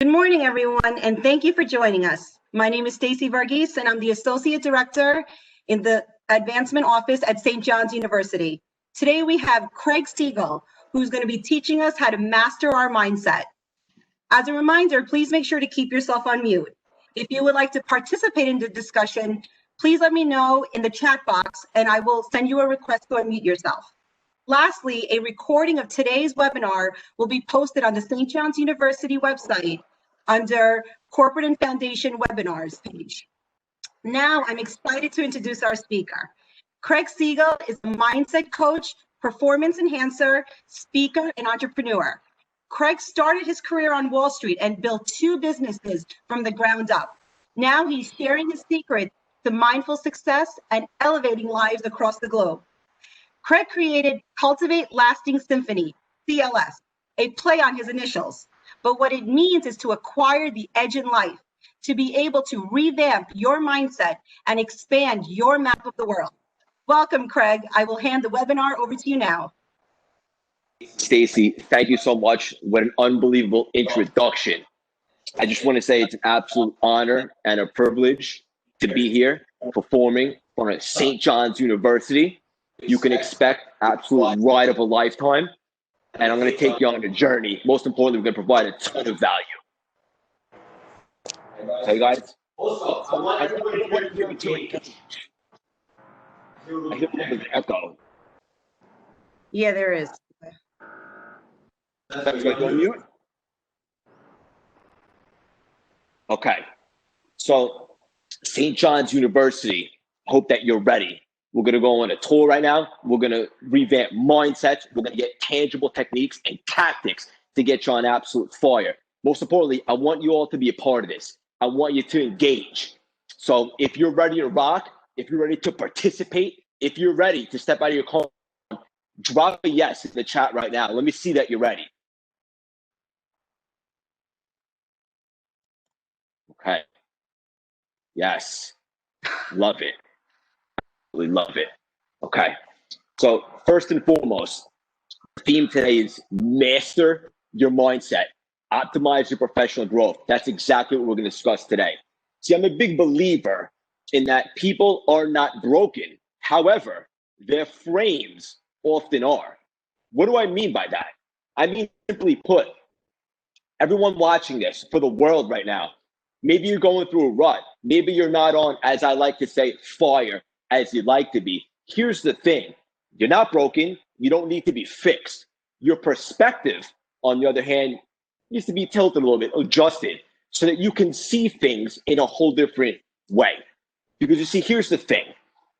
Good morning, everyone, and thank you for joining us. My name is Stacy Varghese, and I'm the Associate Director in the Advancement Office at St. John's University. Today, we have Craig Siegel, who's going to be teaching us how to master our mindset. As a reminder, please make sure to keep yourself on mute. If you would like to participate in the discussion, please let me know in the chat box, and I will send you a request to unmute yourself. Lastly, a recording of today's webinar will be posted on the St. John's University website under Corporate and Foundation Webinars page. Now, I'm excited to introduce our speaker. Craig Siegel is a mindset coach, performance enhancer, speaker, and entrepreneur. Craig started his career on Wall Street and built 2 businesses from the ground up. Now he's sharing his secrets to mindful success and elevating lives across the globe. Craig created Cultivate Lasting Symphony, CLS, a play on his initials. But what it means is to acquire the edge in life, to be able to revamp your mindset and expand your map of the world. Welcome, Craig. I will hand the webinar over to you now. Stacy, thank you so much. What an unbelievable introduction. I just want to say it's an absolute honor and a privilege to be here performing for St. John's University. You can expect absolute ride of a lifetime. And I'm going to take you on a journey. Most importantly, we're going to provide a ton of value. So, you guys, I hear a little bit of echo. Yeah, there is. Okay. So, St. John's University, hope that you're ready. We're going to go on a tour right now. We're going to revamp mindsets. We're going to get tangible techniques and tactics to get you on absolute fire. Most importantly, I want you all to be a part of this. I want you to engage. So if you're ready to rock, if you're ready to participate, if you're ready to step out of your comfort zone, drop a yes in the chat right now. Let me see that you're ready. Okay. Yes. Love it. We love it. Okay. So first and foremost, the theme today is master your mindset, optimize your professional growth. That's exactly what we're going to discuss today. See, I'm a big believer in that people are not broken. However, their frames often are. What do I mean by that? I mean, simply put, everyone watching this for the world right now, maybe you're going through a rut. Maybe you're not on, as I like to say, fire as you'd like to be. Here's the thing. You're not broken. You don't need to be fixed. Your perspective, on the other hand, needs to be tilted a little bit, adjusted, so that you can see things in a whole different way. Because you see, here's the thing.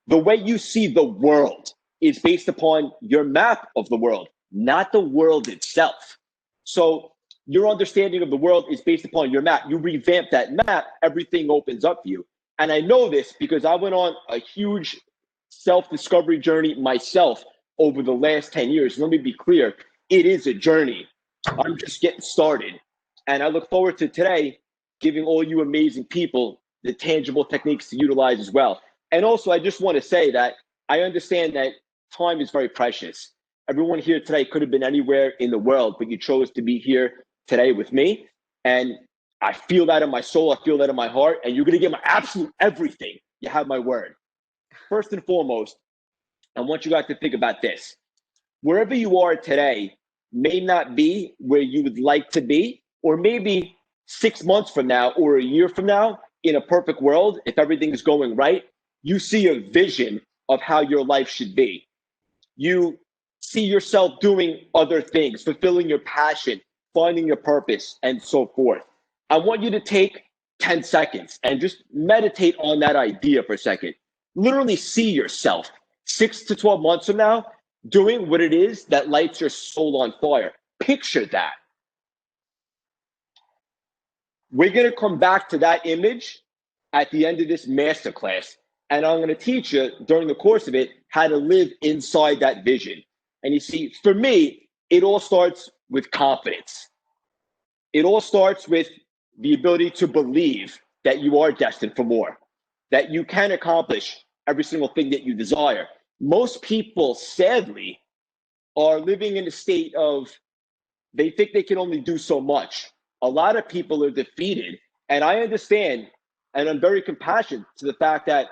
The way you see the world is based upon your map of the world, not the world itself. So your understanding of the world is based upon your map. You revamp that map, everything opens up for you. And I know this because I went on a huge self-discovery journey myself over the last 10 years. Let me be clear, it is a journey. I'm just getting started. And I look forward to today giving all you amazing people the tangible techniques to utilize as well. And also, I just want to say that I understand that time is very precious. Everyone here today could have been anywhere in the world, but you chose to be here today with me. And I feel that in my soul. I feel that in my heart. And you're going to get my absolute everything. You have my word. First and foremost, I want you guys to think about this. Wherever you are today may not be where you would like to be, or maybe 6 months from now or a year from now, in a perfect world, if everything is going right, you see a vision of how your life should be. You see yourself doing other things, fulfilling your passion, finding your purpose, and so forth. I want you to take 10 seconds and just meditate on that idea for a second. Literally see yourself 6 to 12 months from now doing what it is that lights your soul on fire. Picture that. We're going to come back to that image at the end of this masterclass, and I'm going to teach you during the course of it how to live inside that vision. And you see, for me, it all starts with confidence. It all starts with the ability to believe that you are destined for more, that you can accomplish every single thing that you desire. Most people, sadly, are living in a state of they think they can only do so much. a lot of people are defeated. And I understand, and I'm very compassionate to the fact that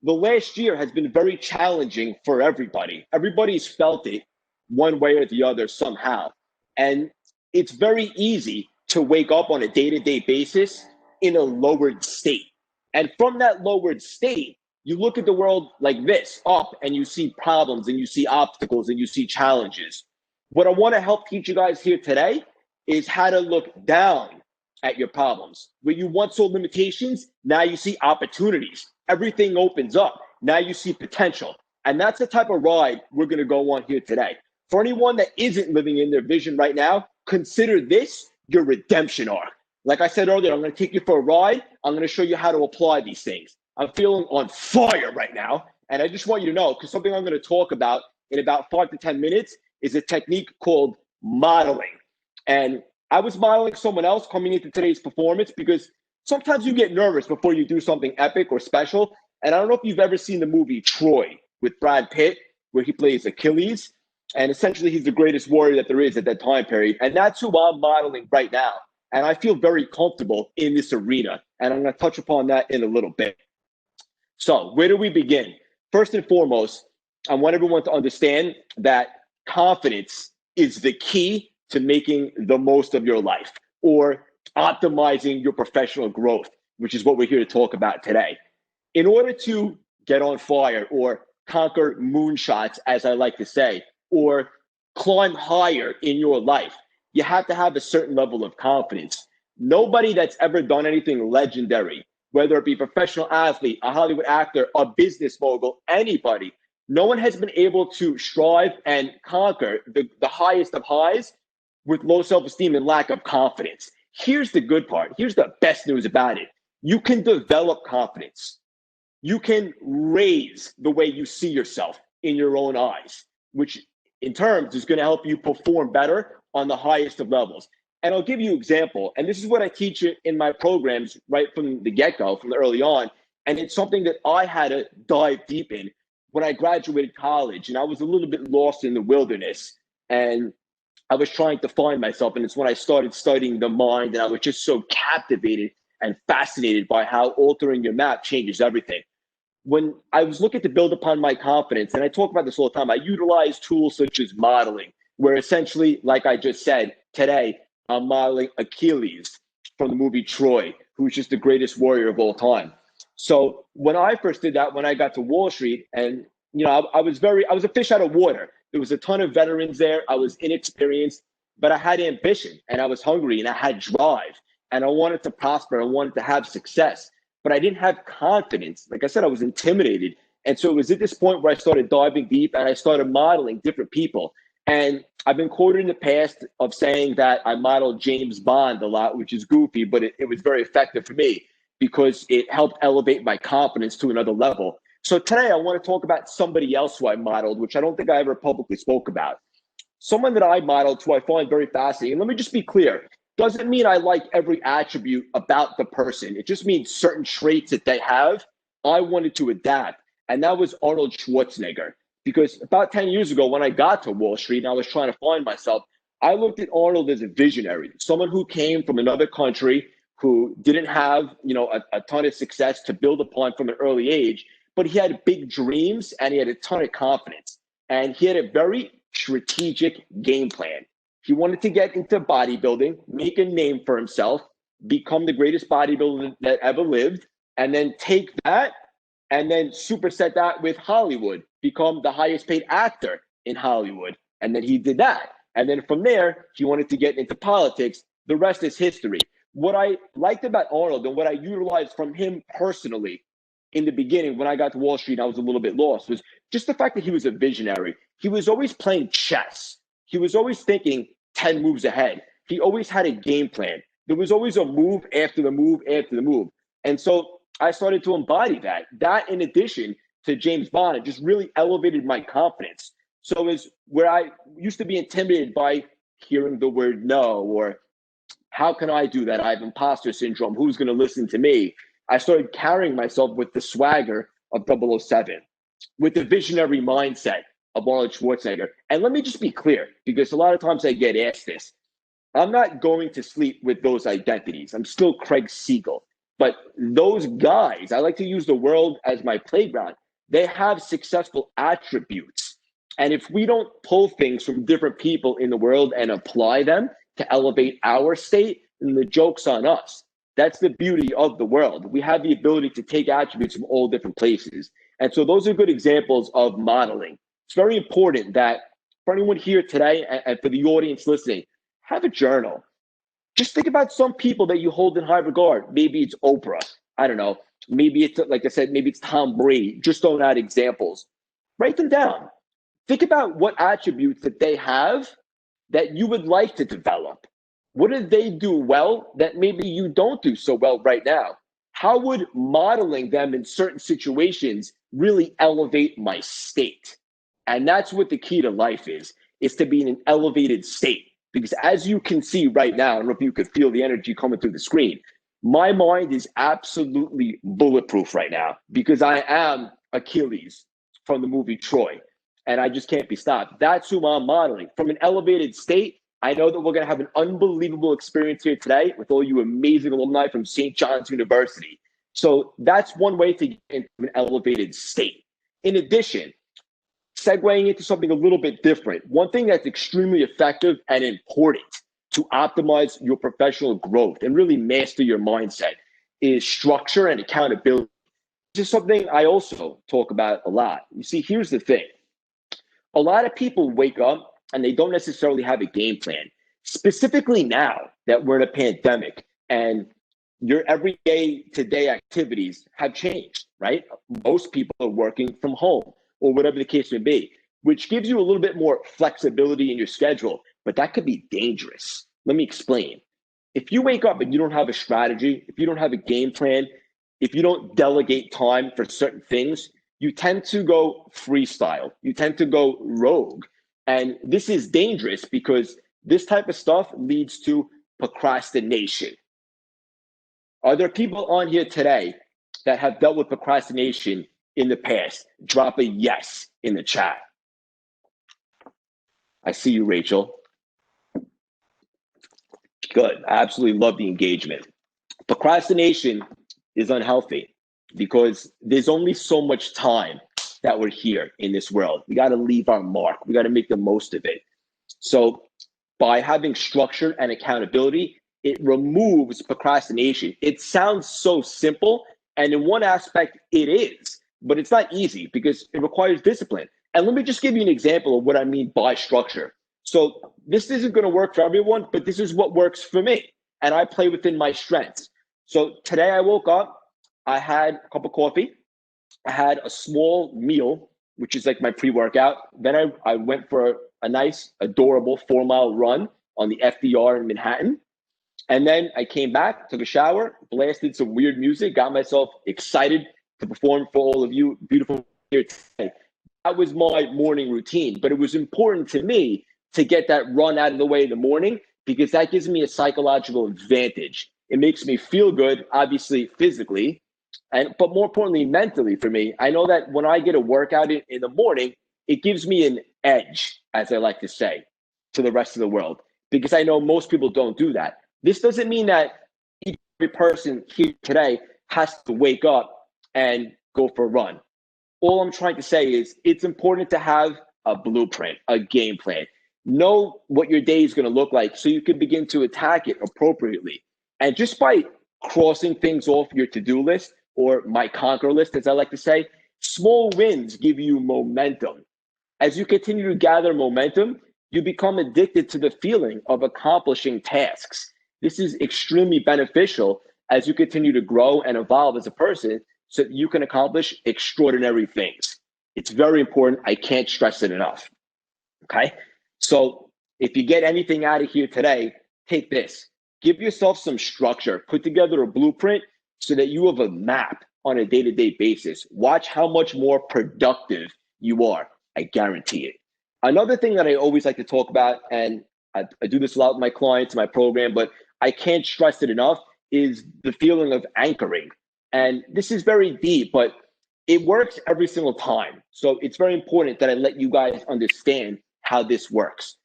the last year has been very challenging for everybody. Everybody's felt it one way or the other somehow. And it's very easy to wake up on a day-to-day basis in a lowered state. And from that lowered state, you look at the world like this, up, and you see problems, and you see obstacles, and you see challenges. What I want to help teach you guys here today is how to look down at your problems. Where you once saw limitations, now you see opportunities. Everything opens up. Now you see potential. And that's the type of ride we're going to go on here today. For anyone that isn't living in their vision right now, consider this your redemption arc. Like I said earlier, I'm going to take you for a ride. I'm going to show you how to apply these things. I'm feeling on fire right now. And I just want you to know, because something I'm going to talk about in about 5 to 10 minutes is a technique called modeling. And I was modeling someone else coming into today's performance because sometimes you get nervous before you do something epic or special. And I don't know if you've ever seen the movie Troy with Brad Pitt, where he plays Achilles. And essentially, he's the greatest warrior that there is at that time period. And that's who I'm modeling right now. And I feel very comfortable in this arena. And I'm going to touch upon that in a little bit. So where do we begin? First and foremost, I want everyone to understand that confidence is the key to making the most of your life or optimizing your professional growth, which is what we're here to talk about today. In order to get on fire or conquer moonshots, as I like to say, or climb higher in your life, you have to have a certain level of confidence. Nobody that's ever done anything legendary, whether it be a professional athlete, a Hollywood actor, a business mogul, anybody, no one has been able to strive and conquer the highest of highs with low self-esteem and lack of confidence. Here's the good part. Here's the best news about it. You can develop confidence. You can raise the way you see yourself in your own eyes, which in terms is going to help you perform better on the highest of levels. And I'll give you an example. And this is what I teach in my programs right from the get-go, from early on. And it's something that I had to dive deep in when I graduated college. And I was a little bit lost in the wilderness. And I was trying to find myself. And it's when I started studying the mind. And I was just so captivated and fascinated by how altering your map changes everything. When I was looking to build upon my confidence, and I talk about this all the time, I utilize tools such as modeling, where essentially, like I just said, today, I'm modeling Achilles from the movie Troy, who's just the greatest warrior of all time. So when I first did that, when I got to Wall Street, and I was a fish out of water. There was a ton of veterans there. I was inexperienced, but I had ambition, and I was hungry, and I had drive, and I wanted to prosper. I wanted to have success. But I didn't have confidence. Like I said, I was intimidated. And so it was at this point where I started diving deep and I started modeling different people. And I've been quoted in the past of saying that I modeled James Bond a lot, which is goofy, but it was very effective for me because it helped elevate my confidence to another level. So today I want to talk about somebody else who I modeled, which I don't think I ever publicly spoke about. Someone that I modeled who I find very fascinating. And let me just be clear. Doesn't mean I like every attribute about the person. It just means certain traits that they have, I wanted to adapt. And that was Arnold Schwarzenegger. Because about 10 years ago, when I got to Wall Street and I was trying to find myself, I looked at Arnold as a visionary, someone who came from another country, who didn't have a ton of success to build upon from an early age, but he had big dreams and he had a ton of confidence. And he had a very strategic game plan. He wanted to get into bodybuilding, make a name for himself, become the greatest bodybuilder that ever lived, and then take that and then superset that with Hollywood, become the highest paid actor in Hollywood. And then he did that. And then from there, he wanted to get into politics. The rest is history. What I liked about Arnold and what I utilized from him personally in the beginning when I got to Wall Street and I was a little bit lost was just the fact that he was a visionary. He was always playing chess. He was always thinking 10 moves ahead. He always had a game plan. There was always a move after the move after the move. And so I started to embody that. That in addition to James Bond, it just really elevated my confidence. So it's where I used to be intimidated by hearing the word no, or how can I do that? I have imposter syndrome. Who's going to listen to me? I started carrying myself with the swagger of 007, with the visionary mindset of Arnold Schwarzenegger. And let me just be clear, because a lot of times I get asked this. I'm not going to sleep with those identities. I'm still Craig Siegel. But those guys, I like to use the world as my playground. They have successful attributes. And if we don't pull things from different people in the world and apply them to elevate our state, then the joke's on us. That's the beauty of the world. We have the ability to take attributes from all different places. And so those are good examples of modeling. It's very important that for anyone here today and for the audience listening, have a journal. Just think about some people that you hold in high regard. Maybe it's Oprah. I don't know. Maybe it's, like I said, maybe it's Tom Brady. Just throwing out examples. Write them down. Think about what attributes that they have that you would like to develop. What do they do well that maybe you don't do so well right now? How would modeling them in certain situations really elevate my state? And that's what the key to life is to be in an elevated state. Because as you can see right now, I don't know if you could feel the energy coming through the screen, my mind is absolutely bulletproof right now because I am Achilles from the movie Troy, and I just can't be stopped. That's who I'm modeling. From an elevated state, I know that we're going to have an unbelievable experience here today with all you amazing alumni from St. John's University. So that's one way to get into an elevated state. In addition, segueing into something a little bit different, one thing that's extremely effective and important to optimize your professional growth and really master your mindset is structure and accountability. This is something I also talk about a lot. You see, here's the thing. A lot of people wake up and they don't necessarily have a game plan, specifically now that we're in a pandemic and your everyday today activities have changed, right? Most people are working from home or whatever the case may be, which gives you a little bit more flexibility in your schedule, but that could be dangerous. Let me explain. If you wake up and you don't have a strategy, if you don't have a game plan, if you don't delegate time for certain things, you tend to go freestyle. You tend to go rogue. And this is dangerous because this type of stuff leads to procrastination. Are there people on here today that have dealt with procrastination in the past? Drop a yes in the chat. I see you, Rachel. Good. I absolutely love the engagement. Procrastination is unhealthy because there's only so much time that we're here in this world. We got to leave our mark. We got to make the most of it. So by having structure and accountability, it removes procrastination. It sounds so simple, and in one aspect it is, but it's not easy because it requires discipline. And let me just give you an example of what I mean by structure. So this isn't going to work for everyone, but this is what works for me, and I play within my strengths. So today I woke up, I had a cup of coffee, I had a small meal, which is like my pre-workout. Then I went for a nice, adorable 4-mile run on the FDR in Manhattan. And then I came back, took a shower, blasted some weird music, got myself excited to perform for all of you beautiful here today. That was my morning routine, but it was important to me to get that run out of the way in the morning because that gives me a psychological advantage. It makes me feel good, obviously physically, but more importantly, mentally for me. I know that when I get a workout in the morning, it gives me an edge, as I like to say, to the rest of the world, because I know most people don't do that. This doesn't mean that every person here today has to wake up and go for a run. All I'm trying to say is it's important to have a blueprint, a game plan. Know what your day is going to look like so you can begin to attack it appropriately. And just by crossing things off your to-do list, or my conquer list, as I like to say, small wins give you momentum. As you continue to gather momentum, you become addicted to the feeling of accomplishing tasks. This is extremely beneficial as you continue to grow and evolve as a person so that you can accomplish extraordinary things. It's very important. I can't stress it enough. Okay? So if you get anything out of here today, take this. Give yourself some structure. Put together a blueprint so that you have a map on a day-to-day basis. Watch how much more productive you are. I guarantee it. Another thing that I always like to talk about, and I do this a lot with my clients, my program, but I can't stress it enough, is the feeling of anchoring. And this is very deep, but it works every single time. So it's very important that I let you guys understand how this works.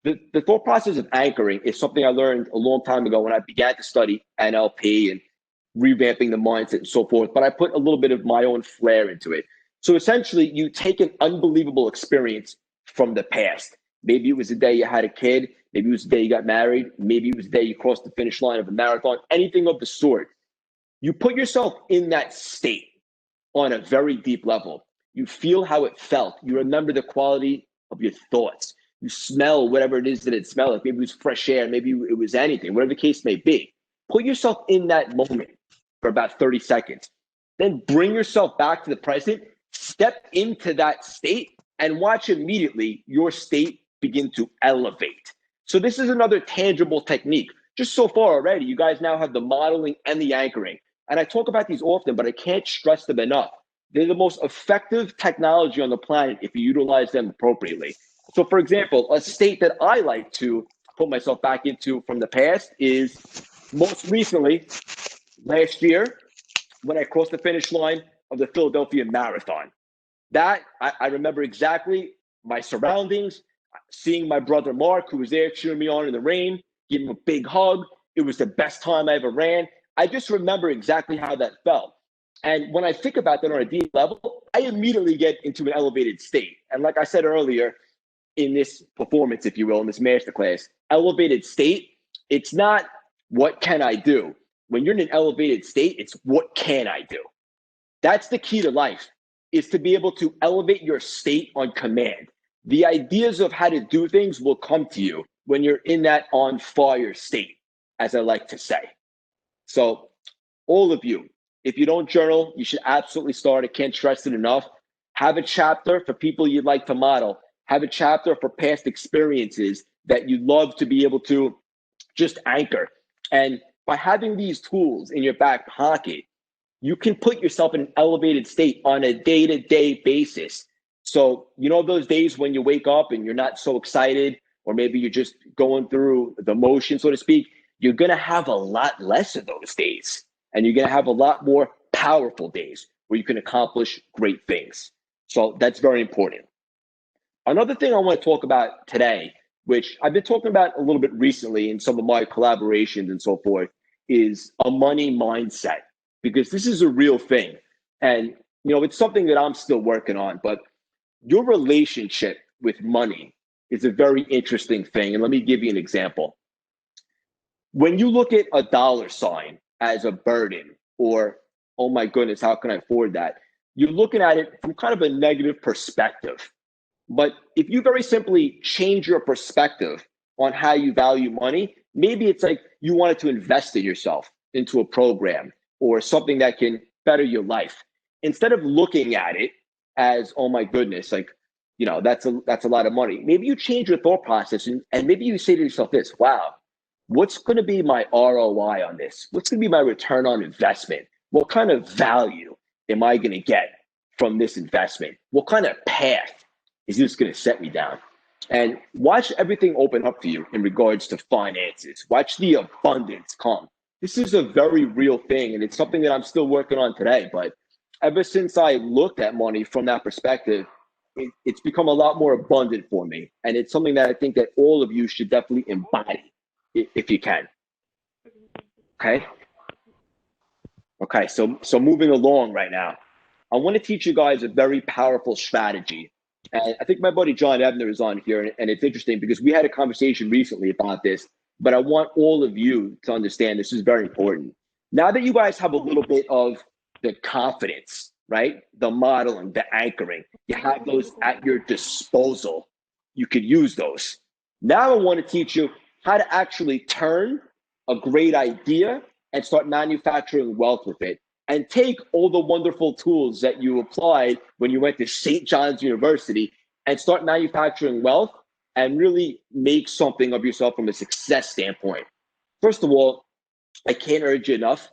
The thought process of anchoring is something I learned a long time ago when I began to study NLP and revamping the mindset and so forth, but I put a little bit of my own flair into it. So essentially, you take an unbelievable experience from the past. Maybe it was the day you had a kid. Maybe it was the day you got married. Maybe it was the day you crossed the finish line of a marathon, anything of the sort. You put yourself in that state on a very deep level. You feel how it felt. You remember the quality of your thoughts. You smell whatever it is that it smelled like. Maybe it was fresh air. Maybe it was anything, whatever the case may be. Put yourself in that moment for about 30 seconds. Then bring yourself back to the present, step into that state, and watch immediately your state begin to elevate. So this is another tangible technique. Just so far already, you guys now have the modeling and the anchoring. And I talk about these often, but I can't stress them enough. They're the most effective technology on the planet if you utilize them appropriately. So for example, a state that I like to put myself back into from the past is most recently, last year, when I crossed the finish line of the Philadelphia Marathon. That, I remember exactly my surroundings, seeing my brother Mark, who was there cheering me on in the rain, give him a big hug. It was the best time I ever ran. I just remember exactly how that felt. And when I think about that on a deep level, I immediately get into an elevated state. And like I said earlier, in this performance, if you will, in this masterclass, elevated state, it's not what can I do? When you're in an elevated state, it's what can I do? That's the key to life, is to be able to elevate your state on command. The ideas of how to do things will come to you when you're in that on fire state, as I like to say. So all of you, if you don't journal, you should absolutely start. I can't stress it enough. Have a chapter for people you'd like to model. Have a chapter for past experiences that you'd love to be able to just anchor. And by having these tools in your back pocket, you can put yourself in an elevated state on a day-to-day basis. So, you know, those days when you wake up and you're not so excited, or maybe you're just going through the motion, so to speak, you're going to have a lot less of those days. And you're going to have a lot more powerful days where you can accomplish great things. So that's very important. Another thing I want to talk about today, which I've been talking about a little bit recently in some of my collaborations and so forth, is a money mindset, because this is a real thing. And, you know, it's something that I'm still working on, but your relationship with money is a very interesting thing. And let me give you an example. When you look at a dollar sign as a burden, or, oh my goodness, how can I afford that? You're looking at it from kind of a negative perspective. But if you very simply change your perspective on how you value money, maybe it's like you wanted to invest in yourself into a program or something that can better your life. Instead of looking at it as, oh my goodness, like, you know, that's a lot of money. Maybe you change your thought process and maybe you say to yourself this: wow, what's going to be my ROI on this? What's going to be my return on investment? What kind of value am I going to get from this investment? What kind of path is this going to set me down? And watch everything open up for you in regards to finances. Watch the abundance come. This is a very real thing, and it's something that I'm still working on today. But ever since I looked at money from that perspective, it's become a lot more abundant for me. And it's something that I think that all of you should definitely embody if you can. Okay? Okay, so moving along right now, I want to teach you guys a very powerful strategy. And I think my buddy John Ebner is on here, and it's interesting because we had a conversation recently about this, but I want all of you to understand this is very important. Now that you guys have a little bit of the confidence, right? The modeling, the anchoring, you have those at your disposal. You could use those. Now I want to teach you how to actually turn a great idea and start manufacturing wealth with it. And take all the wonderful tools that you applied when you went to St. John's University and start manufacturing wealth and really make something of yourself from a success standpoint. First of all, I can't urge you enough.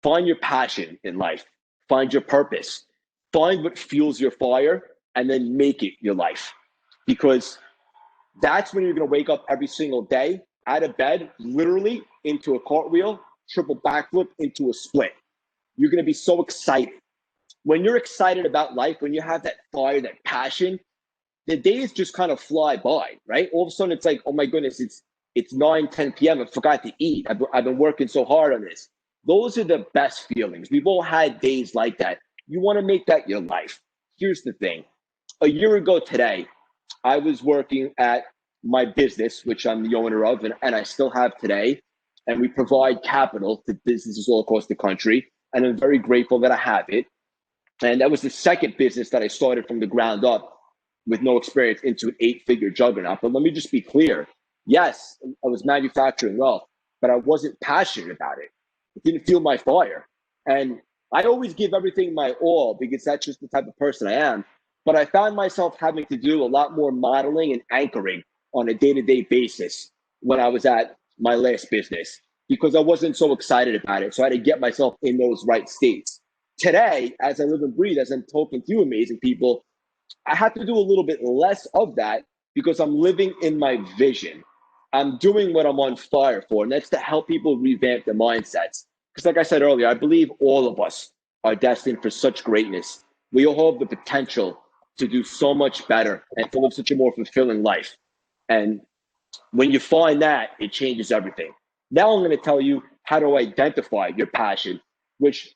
Find your passion in life. Find your purpose. Find what fuels your fire and then make it your life. Because that's when you're going to wake up every single day out of bed, literally into a cartwheel, triple backflip into a split. You're going to be so excited. When you're excited about life, when you have that fire, that passion, the days just kind of fly by, right? All of a sudden it's like, oh my goodness, it's 9, 10 p.m. I forgot to eat. I've been working so hard on this. Those are the best feelings. We've all had days like that. You want to make that your life. Here's the thing. A year ago today, I was working at my business, which I'm the owner of, and I still have today. And we provide capital to businesses all across the country. And I'm very grateful that I have it. And that was the second business that I started from the ground up with no experience into an 8-figure juggernaut. But let me just be clear. Yes, I was manufacturing wealth, but I wasn't passionate about it. It didn't fuel my fire. And I always give everything my all because that's just the type of person I am. But I found myself having to do a lot more modeling and anchoring on a day-to-day basis when I was at my last business because I wasn't so excited about it. So I had to get myself in those right states. Today, as I live and breathe, as I'm talking to you amazing people, I have to do a little bit less of that because I'm living in my vision. I'm doing what I'm on fire for, and that's to help people revamp their mindsets. Because like I said earlier, I believe all of us are destined for such greatness. We all have the potential to do so much better and to live such a more fulfilling life. And when you find that, it changes everything. Now I'm going to tell you how to identify your passion, which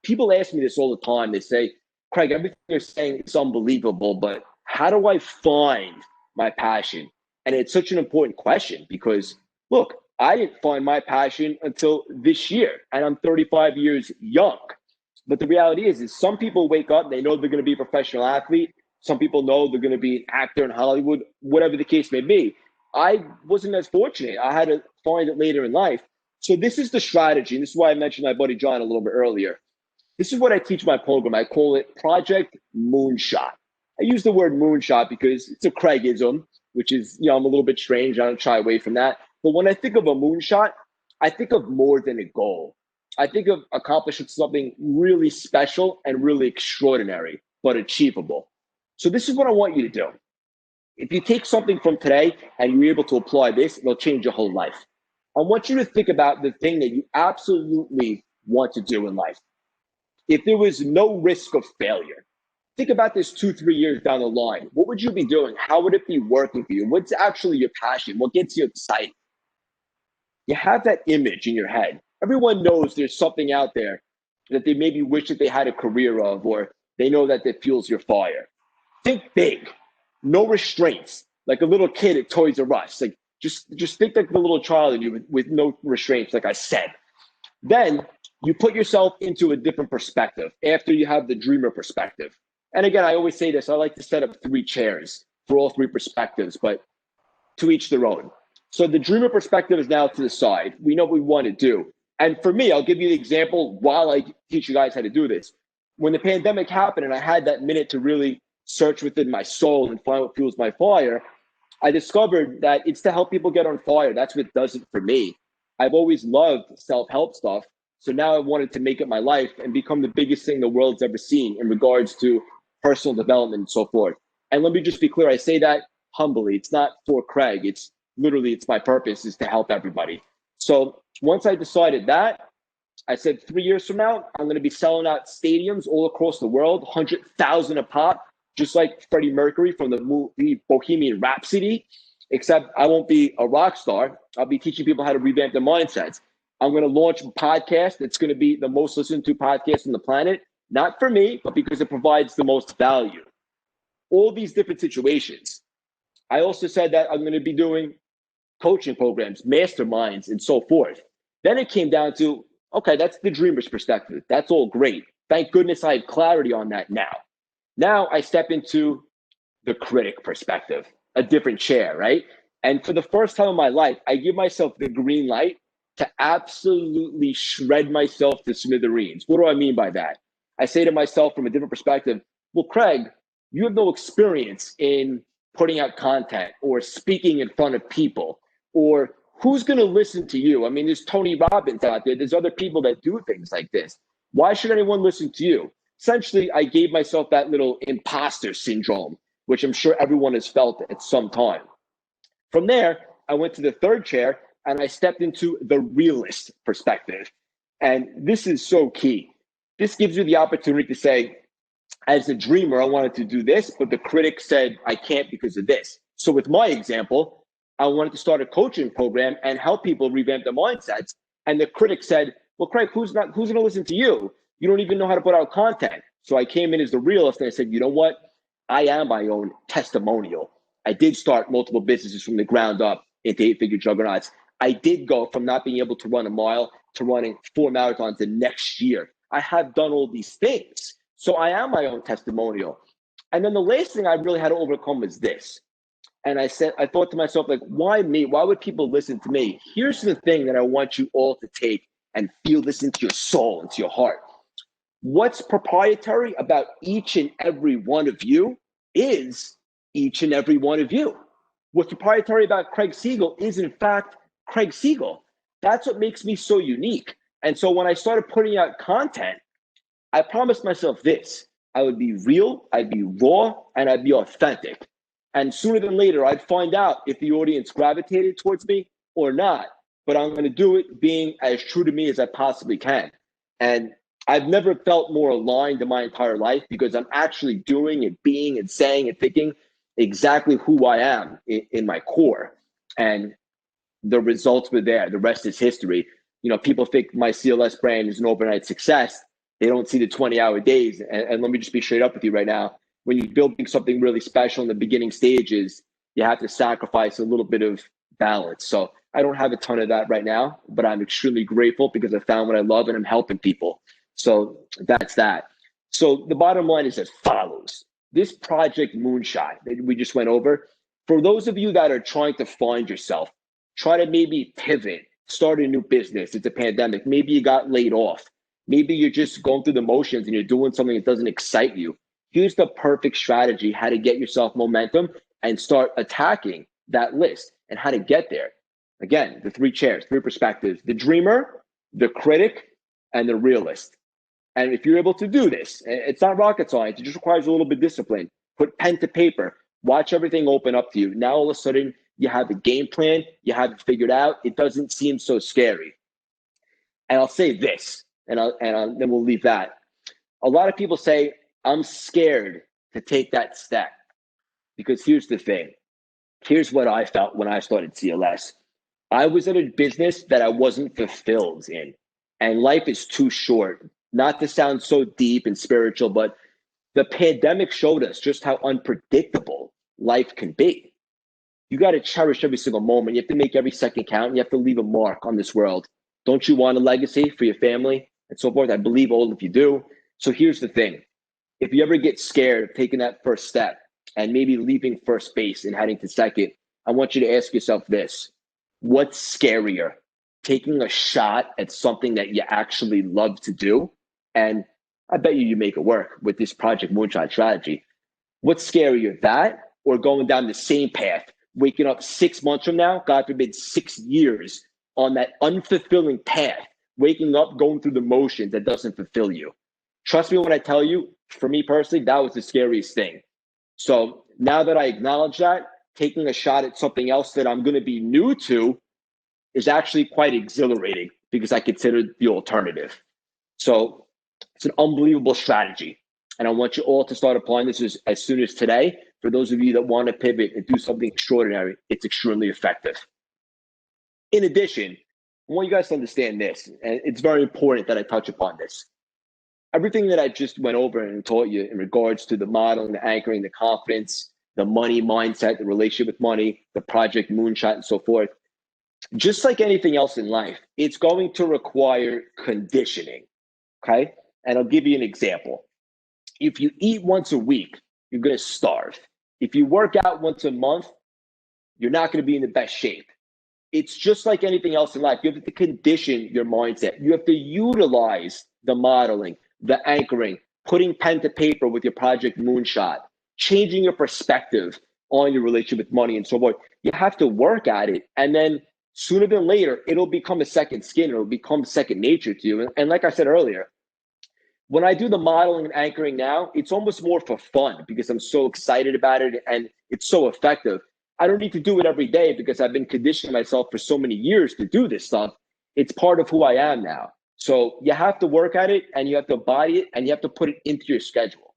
people ask me this all the time. They say, Craig, everything you're saying is unbelievable, but how do I find my passion? And it's such an important question because, look, I didn't find my passion until this year, and I'm 35 years young. But the reality is some people wake up, they know they're going to be a professional athlete. Some people know they're going to be an actor in Hollywood, whatever the case may be. I wasn't as fortunate. I had to find it later in life. So this is the strategy. And this is why I mentioned my buddy John a little bit earlier. This is what I teach my program. I call it Project Moonshot. I use the word moonshot because it's a Craigism, which is, I'm a little bit strange. I don't shy away from that. But when I think of a moonshot, I think of more than a goal. I think of accomplishing something really special and really extraordinary, but achievable. So this is what I want you to do. If you take something from today and you're able to apply this, it'll change your whole life. I want you to think about the thing that you absolutely want to do in life. If there was no risk of failure, think about this 2-3 years down the line. What would you be doing? How would it be working for you? What's actually your passion? What gets you excited? You have that image in your head. Everyone knows there's something out there that they maybe wish that they had a career of, or they know that fuels your fire. Think big, no restraints, like a little kid at Toys R Us. Like just think like the little child in you with no restraints, like I said. Then you put yourself into a different perspective after you have the dreamer perspective. And again, I always say this, I like to set up 3 chairs for all 3 perspectives, but to each their own. So the dreamer perspective is now to the side. We know what we want to do. And for me, I'll give you the example while I teach you guys how to do this. When the pandemic happened and I had that minute to really search within my soul and find what fuels my fire, I discovered that it's to help people get on fire. That's what does it for me. I've always loved self-help stuff. So now I wanted to make it my life and become the biggest thing the world's ever seen in regards to personal development and so forth. And let me just be clear. I say that humbly. It's not for Craig. It's my purpose is to help everybody. So once I decided that, I said 3 years from now, I'm going to be selling out stadiums all across the world, 100,000 a pop, just like Freddie Mercury from the movie Bohemian Rhapsody, except I won't be a rock star. I'll be teaching people how to revamp their mindsets. I'm going to launch a podcast that's going to be the most listened to podcast on the planet, not for me, but because it provides the most value. All these different situations. I also said that I'm going to be doing coaching programs, masterminds, and so forth. Then it came down to, okay, that's the dreamer's perspective. That's all great. Thank goodness I have clarity on that now. Now I step into the critic perspective, a different chair, right? And for the first time in my life, I give myself the green light to absolutely shred myself to smithereens. What do I mean by that? I say to myself from a different perspective, well, Craig, you have no experience in putting out content or speaking in front of people, or who's going to listen to you? I mean, there's Tony Robbins out there. There's other people that do things like this. Why should anyone listen to you? Essentially, I gave myself that little imposter syndrome, which I'm sure everyone has felt at some time. From there, I went to the third chair and I stepped into the realist perspective. And this is so key. This gives you the opportunity to say, as a dreamer, I wanted to do this, but the critic said I can't because of this. So with my example, I wanted to start a coaching program and help people revamp their mindsets. And the critic said, well, Craig, who's going to listen to you? You don't even know how to put out content. So I came in as the realist and I said, you know what? I am my own testimonial. I did start multiple businesses from the ground up into 8-figure juggernauts. I did go from not being able to run a mile to running 4 marathons the next year. I have done all these things. So I am my own testimonial. And then the last thing I really had to overcome was this. And I thought to myself, like, why me? Why would people listen to me? Here's the thing that I want you all to take and feel this into your soul, into your heart. What's proprietary about each and every one of you is each and every one of you. What's proprietary about Craig Siegel is, in fact, Craig Siegel. That's what makes me so unique. And so when I started putting out content, I promised myself this. I would be real, I'd be raw, and I'd be authentic. And sooner than later, I'd find out if the audience gravitated towards me or not. But I'm going to do it being as true to me as I possibly can. And I've never felt more aligned in my entire life because I'm actually doing and being and saying and thinking exactly who I am in my core. And the results were there. The rest is history. You know, people think my CLS brand is an overnight success. They don't see the 20-hour days. And let me just be straight up with you right now. When you're building something really special in the beginning stages, you have to sacrifice a little bit of balance. So I don't have a ton of that right now, but I'm extremely grateful because I found what I love and I'm helping people. So that's that. So the bottom line is as follows. This project Moonshot that we just went over, for those of you that are trying to find yourself, try to maybe pivot, start a new business. It's a pandemic. Maybe you got laid off. Maybe you're just going through the motions and you're doing something that doesn't excite you. Here's the perfect strategy, how to get yourself momentum and start attacking that list and how to get there. Again, the 3 chairs, 3 perspectives, the dreamer, the critic, and the realist. And if you're able to do this, it's not rocket science. It just requires a little bit of discipline. Put pen to paper. Watch everything open up to you. Now, all of a sudden, you have a game plan. You have it figured out. It doesn't seem so scary. And I'll say this, and then we'll leave that. A lot of people say, I'm scared to take that step. Because here's the thing. Here's what I felt when I started CLS. I was in a business that I wasn't fulfilled in. And life is too short. Not to sound so deep and spiritual, but the pandemic showed us just how unpredictable life can be. You got to cherish every single moment. You have to make every second count. You have to leave a mark on this world. Don't you want a legacy for your family and so forth? I believe all of you do. So here's the thing. If you ever get scared of taking that first step and maybe leaving first base and heading to second, I want you to ask yourself this. What's scarier? Taking a shot at something that you actually love to do? And I bet you make it work with this Project Moonshot strategy. What's scarier, that or going down the same path, waking up 6 months from now, God forbid 6 years, on that unfulfilling path, waking up, going through the motions that doesn't fulfill you? Trust me when I tell you, for me personally, that was the scariest thing. So now that I acknowledge that, taking a shot at something else that I'm going to be new to is actually quite exhilarating because I consider the alternative. So it's an unbelievable strategy. And I want you all to start applying this as soon as today. For those of you that want to pivot and do something extraordinary, it's extremely effective. In addition, I want you guys to understand this, and it's very important that I touch upon this. Everything that I just went over and taught you in regards to the modeling, the anchoring, the confidence, the money mindset, the relationship with money, the project Moonshot, and so forth, just like anything else in life, it's going to require conditioning, okay? And I'll give you an example. If you eat once a week, you're going to starve. If you work out once a month, you're not going to be in the best shape. It's just like anything else in life. You have to condition your mindset. You have to utilize the modeling, the anchoring, putting pen to paper with your project Moonshot, changing your perspective on your relationship with money and so forth. You have to work at it. And then sooner than later, it'll become a second skin. It'll become second nature to you. And like I said earlier, when I do the modeling and anchoring now, it's almost more for fun because I'm so excited about it and it's so effective. I don't need to do it every day because I've been conditioning myself for so many years to do this stuff. It's part of who I am now. So you have to work at it and you have to embody it and you have to put it into your schedule.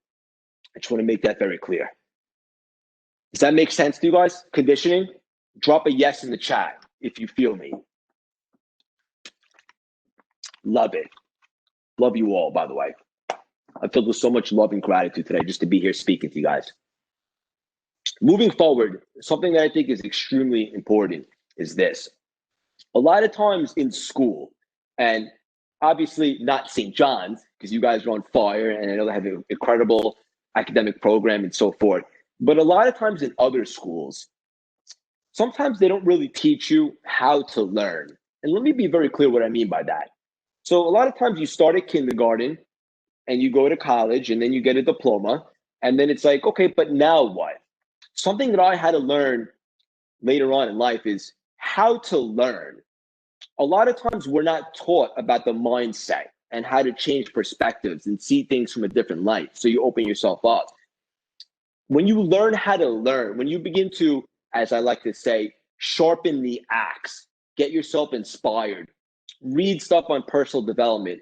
I just want to make that very clear. Does that make sense to you guys? Conditioning? Drop a yes in the chat if you feel me. Love it. Love you all, by the way. I'm filled with so much love and gratitude today just to be here speaking to you guys. Moving forward, something that I think is extremely important is this. A lot of times in school, and obviously not St. John's, because you guys are on fire and I know they have an incredible academic program and so forth, but a lot of times in other schools, sometimes they don't really teach you how to learn. And let me be very clear what I mean by that. So a lot of times you start at kindergarten and you go to college and then you get a diploma, and then it's like, okay, but now what? Something that I had to learn later on in life is how to learn. A lot of times we're not taught about the mindset and how to change perspectives and see things from a different light. So you open yourself up. When you learn how to learn, when you begin to, as I like to say, sharpen the axe, get yourself inspired, read stuff on personal development,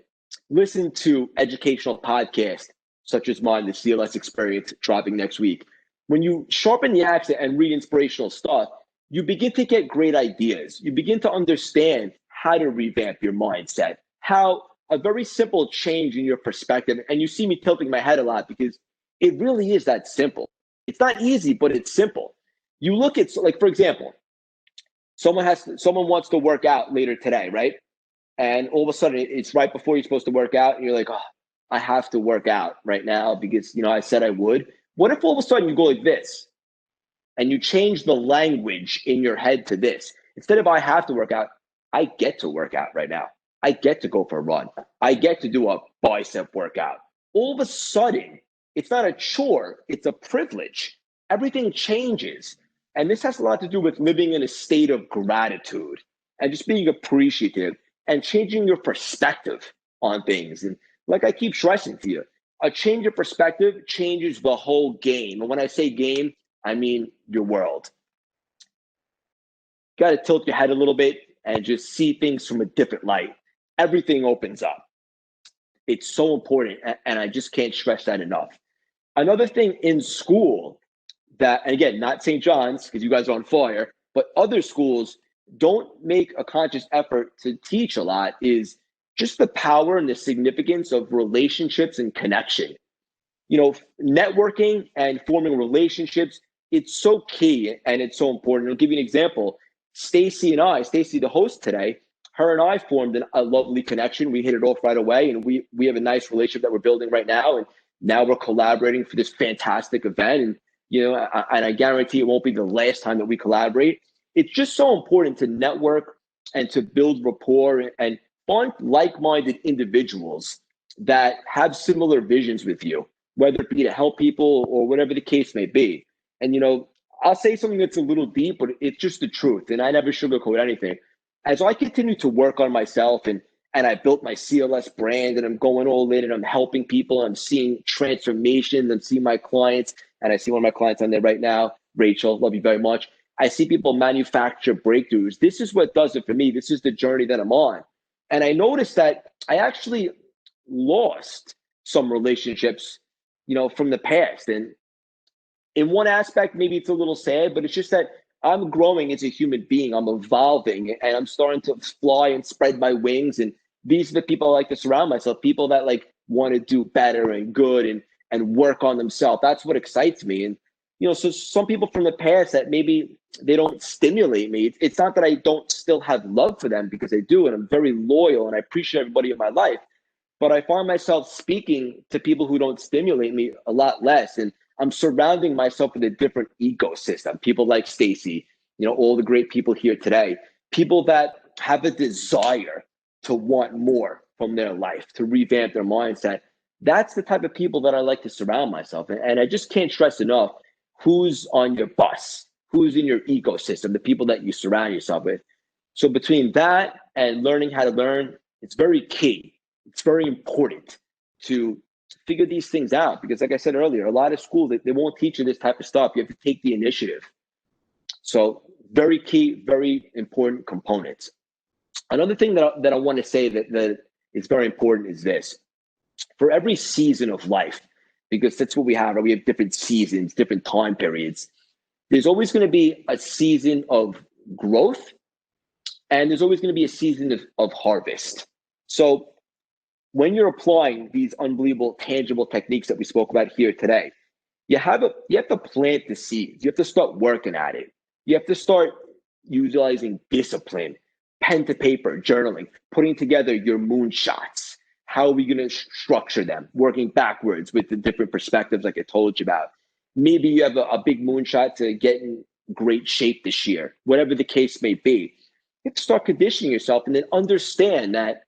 listen to educational podcasts such as mine, the CLS Experience, dropping next week. When you sharpen the axe and read inspirational stuff, you begin to get great ideas. You begin to understand how to revamp your mindset, how a very simple change in your perspective, and you see me tilting my head a lot because it really is that simple. It's not easy, but it's simple. You look at, like, for example, someone wants to work out later today, right? And all of a sudden it's right before you're supposed to work out and you're like, oh, I have to work out right now because, I said I would. What if all of a sudden you go like this and you change the language in your head to this? Instead of I have to work out, I get to work out right now. I get to go for a run. I get to do a bicep workout. All of a sudden, it's not a chore, it's a privilege. Everything changes. And this has a lot to do with living in a state of gratitude and just being appreciative and changing your perspective on things. And like I keep stressing to you, a change of perspective changes the whole game. And when I say game, I mean your world. Got to tilt your head a little bit and just see things from a different light. Everything opens up. It's so important, and I just can't stress that enough. Another thing in school that, and again, not St. John's, because you guys are on fire, but other schools don't make a conscious effort to teach a lot is just the power and the significance of relationships and connection. Networking and forming relationships, it's so key and it's so important. I'll give you an example. Stacy, the host today, her and I formed a lovely connection. We hit it off right away, and we have a nice relationship that we're building right now. And now we're collaborating for this fantastic event. And and I guarantee it won't be the last time that we collaborate. It's just so important to network and to build rapport and find like-minded individuals that have similar visions with you, whether it be to help people or whatever the case may be. And I'll say something that's a little deep, but it's just the truth, and I never sugarcoat anything. As I continue to work on myself and I built my CLS brand and I'm going all in and I'm helping people, I'm seeing transformations, I'm seeing my clients, and I see one of my clients on there right now, Rachel, love you very much. I see people manufacture breakthroughs. This is what does it for me. This is the journey that I'm on. And I noticed that I actually lost some relationships, from the past. And in one aspect, maybe it's a little sad, but it's just that I'm growing as a human being. I'm evolving and I'm starting to fly and spread my wings. And these are the people I like to surround myself, people that want to do better and good and work on themselves. That's what excites me. And, so some people from the past that maybe they don't stimulate me. It's not that I don't still have love for them, because I do. And I'm very loyal and I appreciate everybody in my life. But I find myself speaking to people who don't stimulate me a lot less. And I'm surrounding myself with a different ecosystem. People like Stacy, all the great people here today, people that have a desire to want more from their life, to revamp their mindset. That's the type of people that I like to surround myself. And I just can't stress enough who's on your bus, who's in your ecosystem, the people that you surround yourself with. So between that and learning how to learn, it's very key. It's very important to figure these things out, because like I said earlier, a lot of schools, they won't teach you this type of stuff. You have to take the initiative. So very key, very important components. Another thing that I want to say that is very important is this. For every season of life, because that's what we have. Right? We have different seasons, different time periods. There's always going to be a season of growth, and there's always going to be a season of harvest. So when you're applying these unbelievable tangible techniques that we spoke about here today, you have to plant the seeds. You have to start working at it. You have to start utilizing discipline, pen to paper, journaling, putting together your moonshots. How are we going to structure them? Working backwards with the different perspectives like I told you about. Maybe you have a big moonshot to get in great shape this year, whatever the case may be. You have to start conditioning yourself and then understand that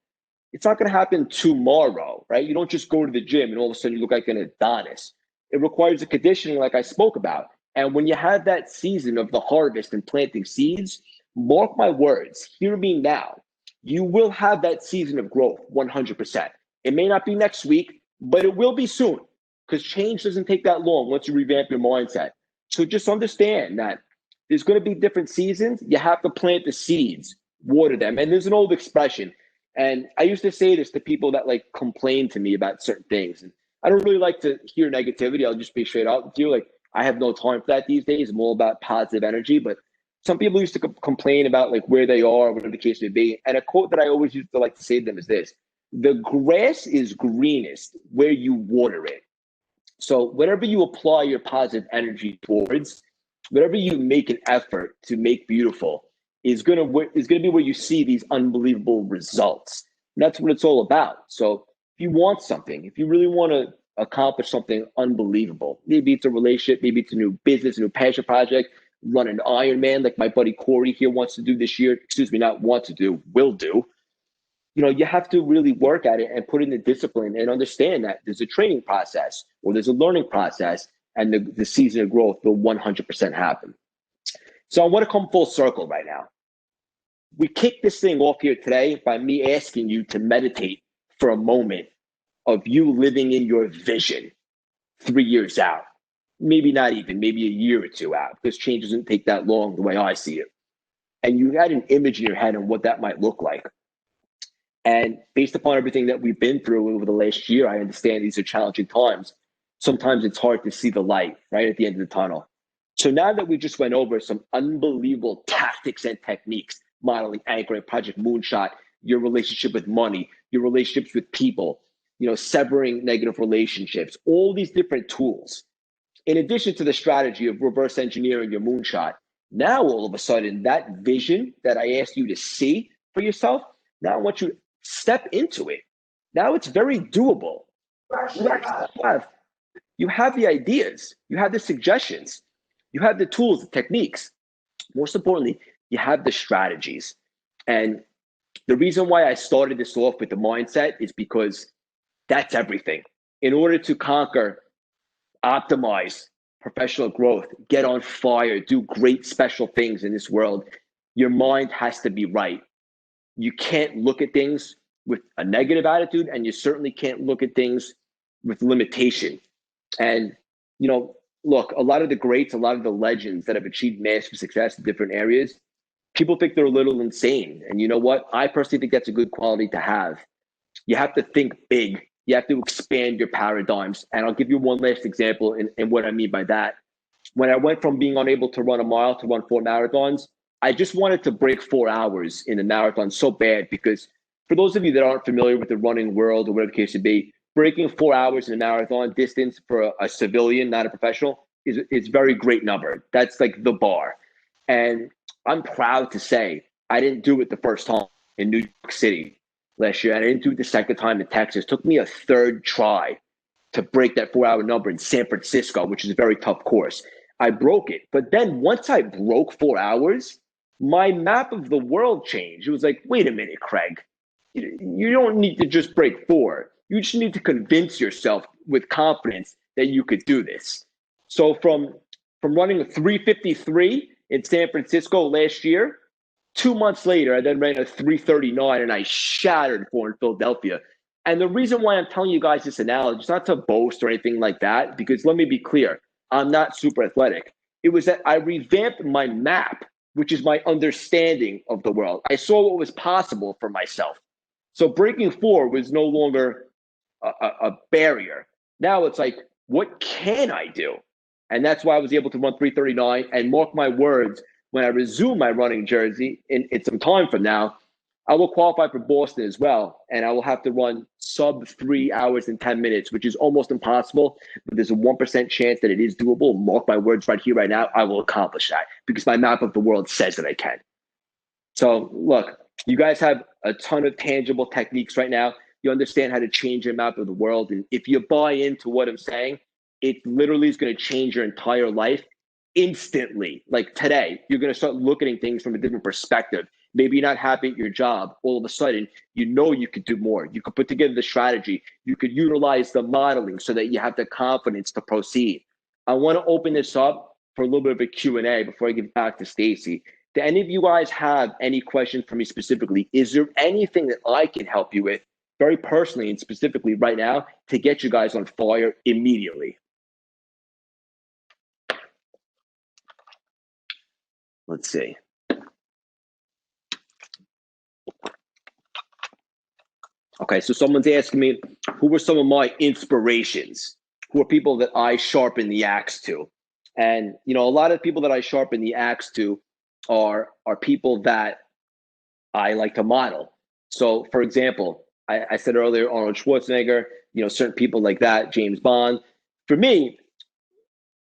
it's not going to happen tomorrow, right? You don't just go to the gym and all of a sudden you look like an Adonis. It requires a conditioning like I spoke about. And when you have that season of the harvest and planting seeds, mark my words, hear me now, you will have that season of growth 100%. It may not be next week, but it will be soon, because change doesn't take that long once you revamp your mindset. So just understand that there's going to be different seasons. You have to plant the seeds, water them. And there's an old expression, and I used to say this to people that like complain to me about certain things. And I don't really like to hear negativity. I'll just be straight out with you. Like, I have no time for that these days. I'm all about positive energy. But some people used to complain about like where they are, whatever the case may be. And a quote that I always used to like to say to them is this: the grass is greenest where you water it. So whatever you apply your positive energy towards, whatever you make an effort to make beautiful, is gonna be where you see these unbelievable results. And that's what it's all about. So if you want something, if you really want to accomplish something unbelievable, maybe it's a relationship, maybe it's a new business, a new passion project, run an Ironman like my buddy Corey here wants to do this year. Excuse me, not want to do, will do. You know, you have to really work at it and put in the discipline and understand that there's a training process or there's a learning process, and the season of growth will 100% happen. So I want to come full circle right now. We kick this thing off here today by me asking you to meditate for a moment of you living in your vision 3 years out. Maybe not even, maybe a year or two out, because change doesn't take that long the way I see it. And you had an image in your head on what that might look like. And based upon everything that we've been through over the last year, I understand these are challenging times. Sometimes it's hard to see the light right at the end of the tunnel. So now that we just went over some unbelievable tactics and techniques, modeling, anchoring, Project Moonshot, your relationship with money, your relationships with people, you know, severing negative relationships, all these different tools. In addition to the strategy of reverse engineering your moonshot, now all of a sudden that vision that I asked you to see for yourself, now I want you to step into it. Now it's very doable. You have the ideas, you have the suggestions, you have the tools, the techniques. Most importantly, you have the strategies. And the reason why I started this off with the mindset is because that's everything. In order to conquer, optimize professional growth, get on fire, do great special things in this world, your mind has to be right. You can't look at things with a negative attitude, and you certainly can't look at things with limitation. And, you know, look, a lot of the greats, a lot of the legends that have achieved massive success in different areas, people think they're a little insane. And you know what? I personally think that's a good quality to have. You have to think big. You have to expand your paradigms. And I'll give you one last example in what I mean by that. When I went from being unable to run a mile to run 4 marathons, I just wanted to break 4 hours in a marathon so bad, because for those of you that aren't familiar with the running world or whatever the case would be, breaking 4 hours in a marathon distance for a civilian, not a professional, is very great number. That's like the bar. And I'm proud to say I didn't do it the first time in New York City last year. And I didn't do it the second time in Texas. It took me a third try to break that 4-hour number in San Francisco, which is a very tough course. I broke it. But then once I broke 4 hours, my map of the world changed. It was like, wait a minute, Craig, you don't need to just break 4. You just need to convince yourself with confidence that you could do this. So from running a 3:53 in San Francisco last year, 2 months later, I then ran a 3:39 and I shattered 4 in Philadelphia. And the reason why I'm telling you guys this analogy is not to boast or anything like that, because let me be clear, I'm not super athletic. It was that I revamped my map, which is my understanding of the world. I saw what was possible for myself. So breaking 4 was no longer a barrier. Now it's like, what can I do? And that's why I was able to run 3:39. And mark my words, when I resume my running jersey in some time from now, I will qualify for Boston as well. And I will have to run sub 3 hours and 10 minutes, which is almost impossible. But there's a 1% chance that it is doable. Mark my words right here, right now, I will accomplish that because my map of the world says that I can. So look, you guys have a ton of tangible techniques right now. You understand how to change your map of the world. And if you buy into what I'm saying, it literally is going to change your entire life instantly. Like today, you're going to start looking at things from a different perspective. Maybe you're not happy at your job. All of a sudden, you know you could do more. You could put together the strategy. You could utilize the modeling so that you have the confidence to proceed. I want to open this up for a little bit of a Q&A before I give it back to Stacy. Do any of you guys have any questions for me specifically? Is there anything that I can help you with very personally and specifically right now to get you guys on fire immediately? Let's see. Okay, so someone's asking me, who were some of my inspirations? Who are people that I sharpen the axe to? And, you know, a lot of people that I sharpen the axe to are people that I like to model. So, for example, I said earlier, Arnold Schwarzenegger, you know, certain people like that, James Bond. For me,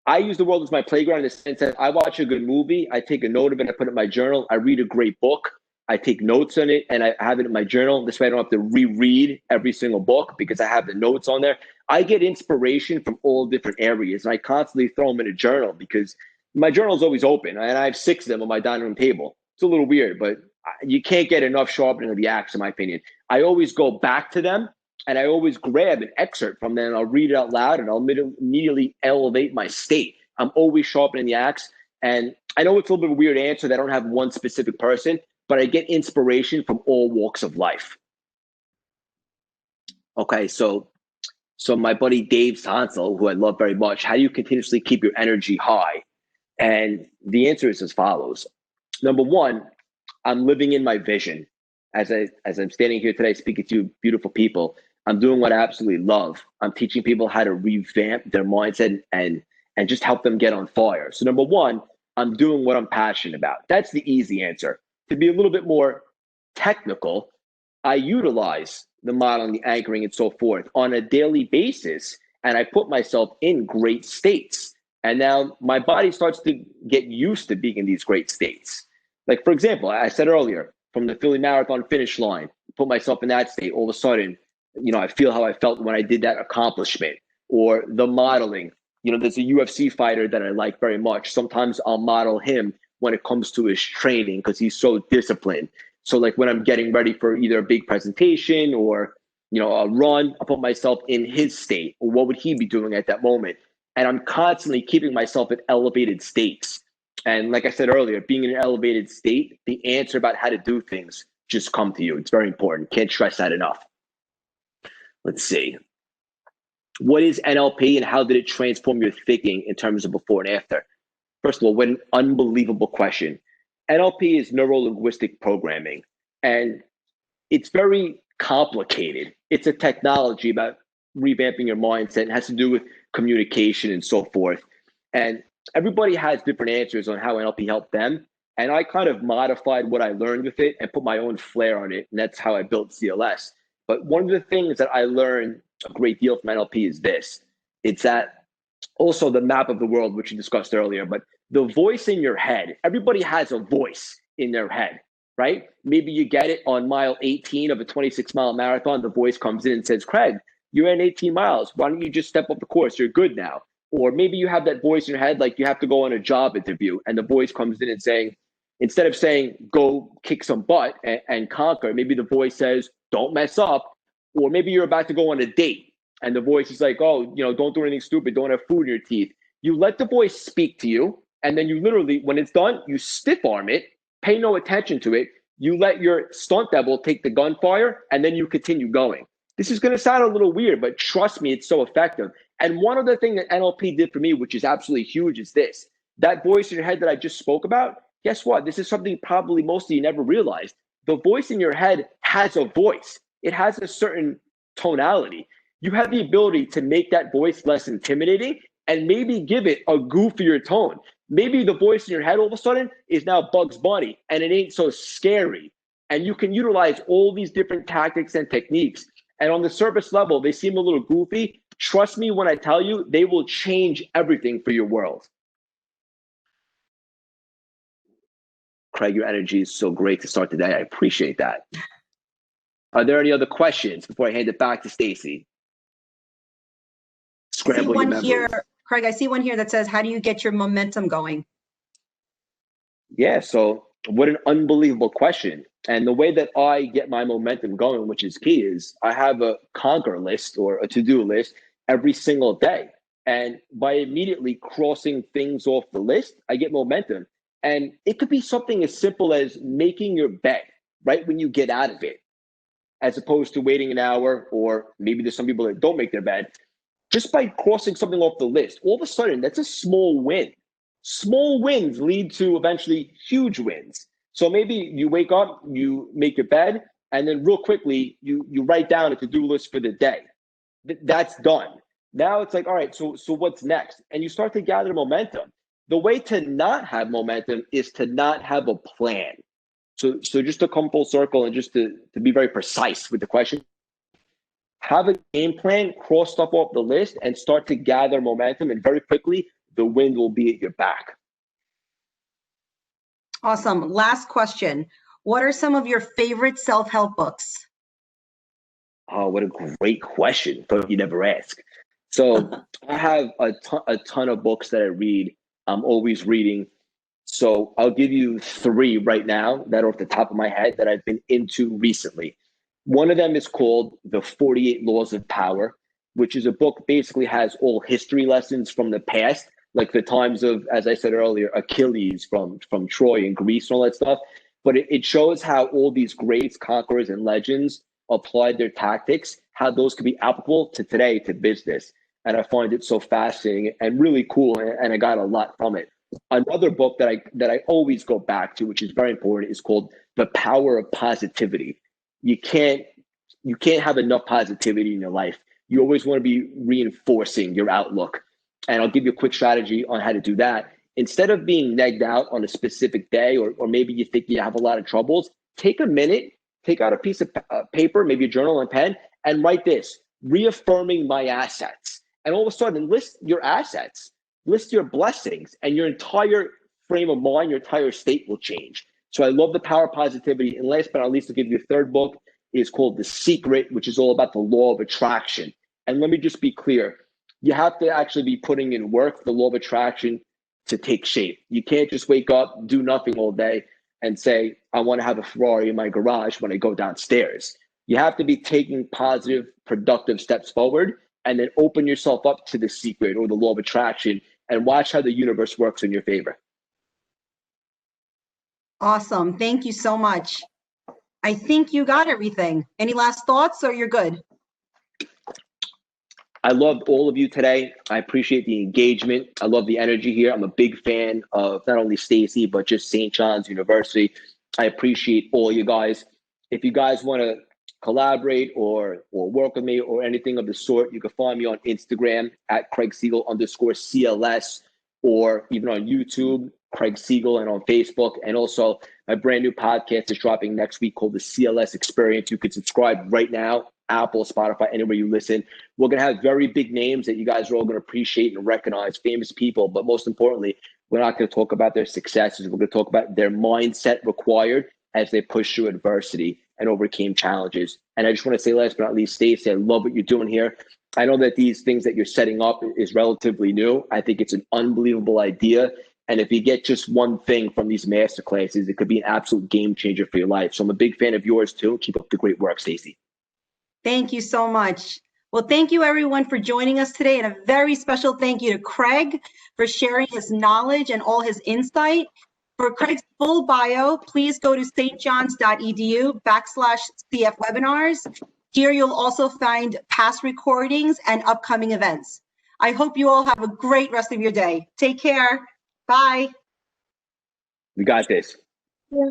I use the world as my playground in the sense that I watch a good movie, I take a note of it, I put it in my journal, I read a great book, I take notes on it, and I have it in my journal. This way I don't have to reread every single book because I have the notes on there. I get inspiration from all different areas, and I constantly throw them in a journal because my journal is always open, and I have 6 of them on my dining room table. It's a little weird, but you can't get enough sharpening of the axe, in my opinion. I always go back to them, and I always grab an excerpt from them, and I'll read it out loud, and I'll immediately elevate my state. I'm always sharpening the axe. And I know it's a little bit of a weird answer that I don't have one specific person, but I get inspiration from all walks of life. Okay, so my buddy Dave Sonsel, who I love very much, how do you continuously keep your energy high? And the answer is as follows. Number one, I'm living in my vision. As I'm standing here today speaking to you beautiful people, I'm doing what I absolutely love. I'm teaching people how to revamp their mindset and just help them get on fire. So number one, I'm doing what I'm passionate about. That's the easy answer. To be a little bit more technical, I utilize the modeling, the anchoring, and so forth on a daily basis, and I put myself in great states. And now my body starts to get used to being in these great states. Like, for example, I said earlier, from the Philly Marathon finish line, put myself in that state. All of a sudden, you know, I feel how I felt when I did that accomplishment. Or the modeling. You know, there's a UFC fighter that I like very much. Sometimes I'll model him when it comes to his training because he's so disciplined. So like when I'm getting ready for either a big presentation or, you know, a run, I'll put myself in his state. Or what would he be doing at that moment? And I'm constantly keeping myself at elevated states. And like I said earlier, being in an elevated state, the answer about how to do things just come to you. It's very important. Can't stress that enough. Let's see. What is NLP and how did it transform your thinking in terms of before and after? First of all, what an unbelievable question. NLP is neuro-linguistic programming, and it's very complicated. It's a technology about revamping your mindset. It has to do with communication and so forth. And everybody has different answers on how NLP helped them. And I kind of modified what I learned with it and put my own flair on it. And that's how I built CLS. But one of the things that I learned a great deal from NLP is this. It's that also the map of the world, which you discussed earlier, but the voice in your head, everybody has a voice in their head, right? Maybe you get it on mile 18 of a 26-mile marathon. The voice comes in and says, Craig, you ran 18 miles. Why don't you just step up the course? You're good now. Or maybe you have that voice in your head, like you have to go on a job interview, and the voice comes in and saying, instead of saying, go kick some butt and conquer, maybe the voice says, don't mess up. Or maybe you're about to go on a date and the voice is like, oh, you know, don't do anything stupid. Don't have food in your teeth. You let the voice speak to you. And then you literally, when it's done, you stiff arm it, pay no attention to it. You let your stunt double take the gunfire, and then you continue going. This is going to sound a little weird, but trust me, it's so effective. And one other thing that NLP did for me, which is absolutely huge, is this. That voice in your head that I just spoke about, guess what? This is something probably most of you never realized. The voice in your head has a voice. It has a certain tonality. you have the ability to make that voice less intimidating and maybe give it a goofier tone. Maybe the voice in your head all of a sudden is now Bugs Bunny and it ain't so scary. And you can utilize all these different tactics and techniques. And on the surface level, they seem a little goofy. Trust me when I tell you, they will change everything for your world. Craig, your energy is so great to start the day. I appreciate that. Are there any other questions before I hand it back to Stacy? Scramble your memories. Here, Craig, I see one here that says, how do you get your momentum going? Yeah, so what an unbelievable question. And the way that I get my momentum going, which is key, is I have a conquer list or a to-do list every single day. And by immediately crossing things off the list, I get momentum. And it could be something as simple as making your bed right when you get out of it, as opposed to waiting an hour, or maybe there's some people that don't make their bed. Just by crossing something off the list, all of a sudden, that's a small win. Small wins lead to eventually huge wins. So maybe you wake up, you make your bed, and then real quickly, you write down a to-do list for the day. That's done. Now it's like, all right, so what's next? And you start to gather momentum. The way to not have momentum is to not have a plan. So just to come full circle and just to be very precise with the question, have a game plan, cross stuff off the list, and start to gather momentum. And very quickly, the wind will be at your back. Awesome. Last question. What are some of your favorite self-help books? Oh, what a great question. But you never ask. So I have a ton of books that I read. I'm always reading. So I'll give you 3 right now that are off the top of my head that I've been into recently. One of them is called The 48 Laws of Power, which is a book basically has all history lessons from the past, like the times of, as I said earlier, Achilles from Troy and Greece and all that stuff. But it shows how all these greats, conquerors, and legends applied their tactics, how those could be applicable to today, to business. And I find it so fascinating and really cool, and I got a lot from it. Another book that I always go back to, which is very important, is called The Power of Positivity. You can't have enough positivity in your life. You always want to be reinforcing your outlook. And I'll give you a quick strategy on how to do that. Instead of being negged out on a specific day, or maybe you think you have a lot of troubles, take a minute, take out a piece of paper, maybe a journal and pen, and write this: reaffirming my assets. And all of a sudden, list your assets, list your blessings, and your entire frame of mind, your entire state will change. So I love The Power of Positivity. And last but not least, I'll give you a third book. It's called The Secret, which is all about the law of attraction. And let me just be clear. You have to actually be putting in work for the law of attraction to take shape. You can't just wake up, do nothing all day, and say, I want to have a Ferrari in my garage when I go downstairs. You have to be taking positive, productive steps forward, and then open yourself up to the secret or the law of attraction and watch how the universe works in your favor. Awesome. Thank you so much. I think you got everything. Any last thoughts, or you're good? I loved all of you today. I appreciate the engagement. I love the energy here. I'm a big fan of not only Stacy, but just St. John's University. I appreciate all you guys. If you guys want to collaborate or work with me or anything of the sort, you can find me on Instagram at Craig Siegel _CLS, or even on YouTube, Craig Siegel, and on Facebook. And also my brand new podcast is dropping next week called The CLS Experience. You can subscribe right now, Apple, Spotify, anywhere you listen. We're going to have very big names that you guys are all going to appreciate and recognize, famous people. But most importantly, we're not going to talk about their successes. We're going to talk about their mindset required as they push through adversity and overcame challenges. And I just want to say, last but not least, Stacey, I love what you're doing here. I know that these things that you're setting up is relatively new. I think it's an unbelievable idea. And if you get just one thing from these masterclasses, it could be an absolute game changer for your life. So I'm a big fan of yours too. Keep up the great work, Stacey. Thank you so much. Well, thank you everyone for joining us today. And a very special thank you to Craig for sharing his knowledge and all his insight. For Craig's full bio, please go to stjohns.edu/CF webinars. Here you'll also find past recordings and upcoming events. I hope you all have a great rest of your day. Take care. Bye. We got this. Yeah.